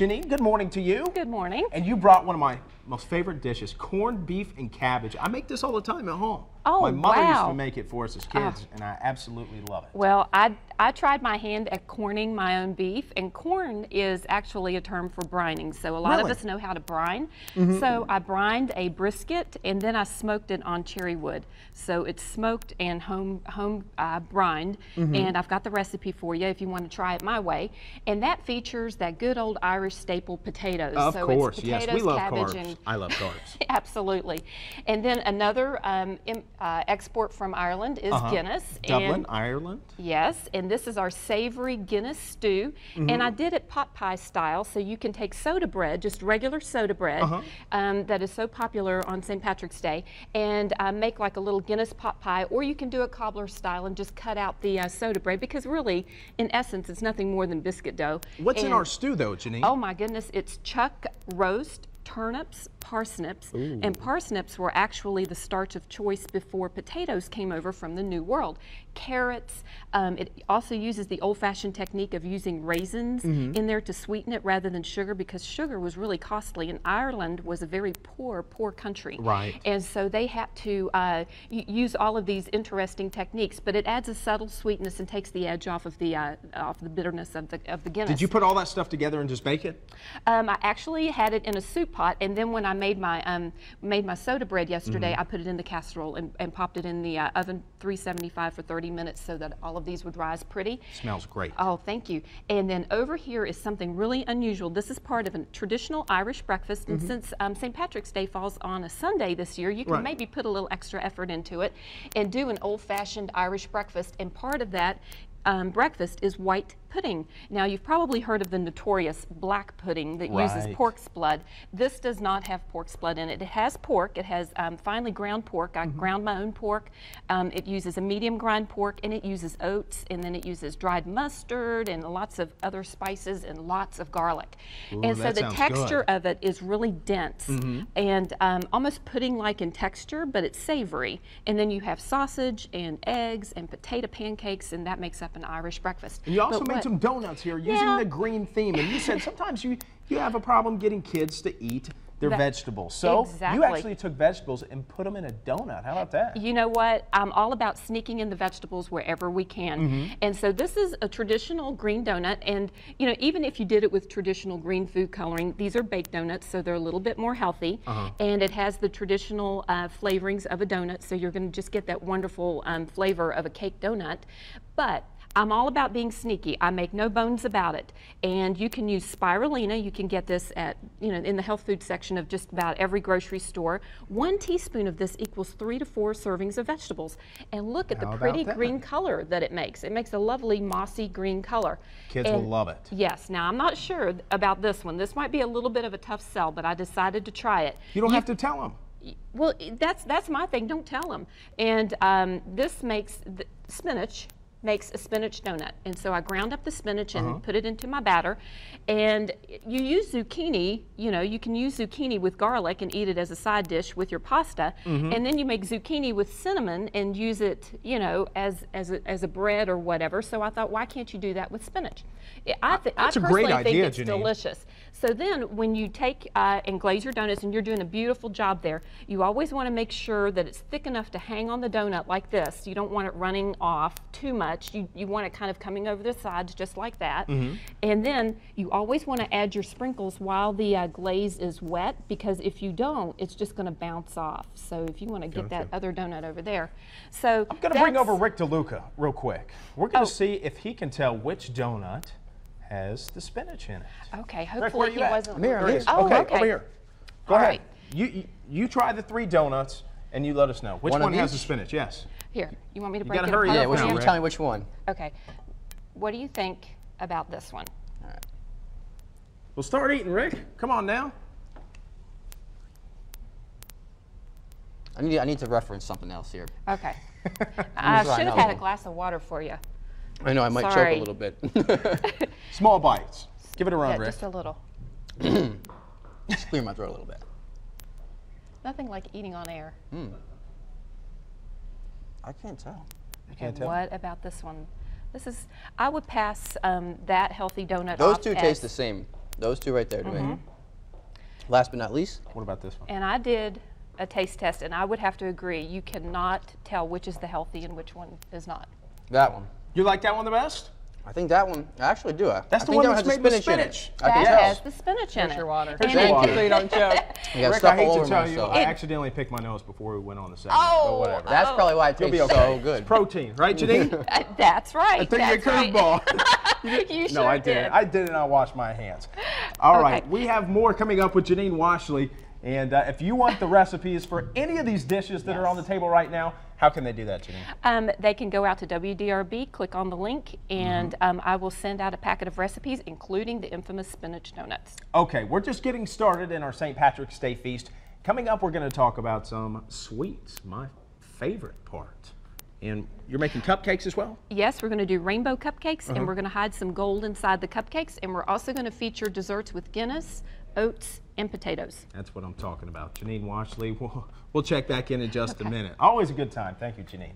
Janine, good morning to you. Good morning. And you brought one of my most favorite dishes, corned beef and cabbage. I make this all the time at home. Oh, my mother used wow. to make it for us as kids, and I absolutely love it. Well, I tried my hand at corning my own beef, and corn is actually a term for brining. So a lot of us know how to brine. So I brined a brisket, and then I smoked it on cherry wood. So it's smoked and home brined, and I've got the recipe for you if you want to try it my way. And that features that good old Irish staple potatoes. Of course, it's yes, potatoes, we love cabbage, carbs. and I love carbs. absolutely. And then another export from Ireland is Guinness. Dublin, Ireland. Yes, and this is our savory Guinness stew. And I did it pot pie style, so you can take soda bread, just regular soda bread, that is so popular on St. Patrick's Day, and make like a little Guinness pot pie, or you can do a cobbler style and just cut out the soda bread, because really, in essence, it's nothing more than biscuit dough. What's in our stew, though, Janine? Oh my goodness, it's chuck roast, turnips, parsnips, and parsnips were actually the starch of choice before potatoes came over from the New World. Carrots, it also uses the old-fashioned technique of using raisins in there to sweeten it rather than sugar, because sugar was really costly, and Ireland was a very poor country. Right. And so they had to use all of these interesting techniques, but it adds a subtle sweetness and takes the edge off of the bitterness of the Guinness. Did you put all that stuff together and just bake it? I actually had it in a soup pot, and then when I made my soda bread yesterday, I put it in the casserole and popped it in the oven 375 for 30 minutes so that all of these would rise pretty. Smells great. Oh, thank you. And then over here is something really unusual. This is part of a traditional Irish breakfast, and since St. Patrick's Day falls on a Sunday this year, you can maybe put a little extra effort into it and do an old-fashioned Irish breakfast, and part of that breakfast is white pudding. Now, you've probably heard of the notorious black pudding that uses pork's blood. This does not have pork's blood in it. It has pork. It has finely ground pork. I ground my own pork. It uses a medium grind pork, and it uses oats, and then it uses dried mustard and lots of other spices and lots of garlic. Ooh, and so the texture of it is really dense and almost pudding-like in texture, but it's savory. And then you have sausage and eggs and potato pancakes, and that makes up an Irish breakfast. And you also made some donuts here using the green theme, and you said sometimes you have a problem getting kids to eat their vegetables. So you actually took vegetables and put them in a donut. How about that? You know what? I'm all about sneaking in the vegetables wherever we can. And so this is a traditional green donut, and you know, even if you did it with traditional green food coloring, these are baked donuts, so they're a little bit more healthy. And it has the traditional flavorings of a donut, so you're going to just get that wonderful flavor of a cake donut. But I'm all about being sneaky. I make no bones about it. And you can use spirulina. You can get this at, in the health food section of just about every grocery store. 1 teaspoon of this equals 3 to 4 servings of vegetables. And look at the pretty green color that it makes. It makes a lovely mossy green color. Kids will love it. Yes. Now, I'm not sure about this one. This might be a little bit of a tough sell, but I decided to try it. You don't have to tell them. Well, that's my thing. Don't tell them. And this makes spinach. Makes a spinach donut. And so I ground up the spinach and put it into my batter. And you use zucchini, you can use zucchini with garlic and eat it as a side dish with your pasta. And then you make zucchini with cinnamon and use it, as a bread or whatever. So I thought, why can't you do that with spinach? I personally think it's delicious. So then when you take and glaze your donuts, and you're doing a beautiful job there, you always want to make sure that it's thick enough to hang on the donut like this. You don't want it running off too much. You want it kind of coming over the sides just like that. And then you always want to add your sprinkles while the glaze is wet, because if you don't, it's just going to bounce off. So if you want to get that other donut over there. So I'm going to bring over Rick DeLuca real quick. We're going to see if he can tell which donut has the spinach in it. Okay, hopefully he wasn't. Here, okay, over here. Go ahead. You try the 3 donuts and you let us know. Which one has the spinach? Yes. Here, you want me to break it apart? Hurry up. Yeah, tell me which one. Okay. What do you think about this one? All right. Well, start eating, Rick. Come on now. I need to reference something else here. Okay. I should have had a glass of water for you. I know, I might choke a little bit. Small bites. Give it a run, Rick. Just a little. Just clear my throat a little bit. Nothing like eating on air. I can't tell. You can't tell? What about this one? This is, I would pass that healthy donut Those off two taste the same. Those two right there to me. Last but not least. What about this one? And I did a taste test, and I would have to agree, you cannot tell which is the healthy and which one is not. That one. You like that one the best? I think that one, I actually do. That's the think one that that's has made with spinach. spinach. In it. That has the spinach in it. Your water. Here's your water. So you don't choke. You got Rick, stuff I hate all to over tell you, myself. I accidentally picked my nose before we went on the segment, but whatever. That's probably why it You'll tastes be okay. so good. It's protein, right, Janine? That's right. I threw you a That's right. curveball. You sure No, I did. didn't. I did, and I washed my hands. All right, Okay. we have more coming up with Janine Washle. And if you want the recipes for any of these dishes that are on the table right now, how can they do that, Janine? They can go out to WDRB, click on the link, and I will send out a packet of recipes, including the infamous spinach donuts. Okay, we're just getting started in our St. Patrick's Day feast. Coming up, we're going to talk about some sweets, my favorite part. And you're making cupcakes as well? Yes, we're going to do rainbow cupcakes, and we're going to hide some gold inside the cupcakes, and we're also going to feature desserts with Guinness, oats, and potatoes. That's what I'm talking about. Janine Washle, we'll check back in just a minute. Always a good time. Thank you, Janine.